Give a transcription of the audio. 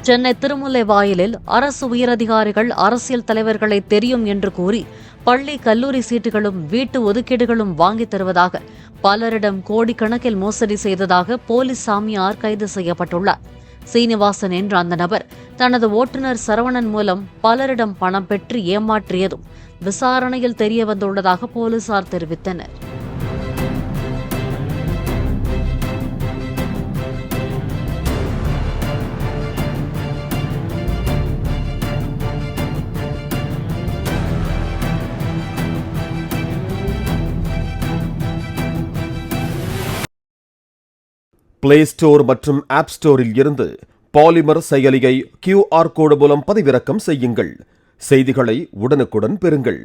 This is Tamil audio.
சென்னை திருமுல்லைவாயலில் அரசு உயரதிகாரிகள் அரசியல் தலைவர்களை தெரியும் என்று கூறி பள்ளி கல்லூரி சீட்டுகளும் வீட்டு ஒதுக்கீடுகளும் வாங்கித் தருவதாக பலரிடம் கோடிக்கணக்கில் மோசடி செய்ததாக போலீஸ் சாமியார் கைது செய்யப்பட்டுள்ளார். சீனிவாசன் என்ற அந்த நபர் தனது ஓட்டுநர் சரவணன் மூலம் பலரிடம் பணம் பெற்று ஏமாற்றியதும் விசாரணையில் தெரியவந்துள்ளதாக போலீசார் தெரிவித்தனர். பிளே ஸ்டோர் மற்றும் ஆப் ஸ்டோரில் இருந்து பாலிமர் செயலியை QR கோடு மூலம் பதிவிறக்கம் செய்யுங்கள். செய்திகளை உடனுக்குடன் பெறுங்கள்.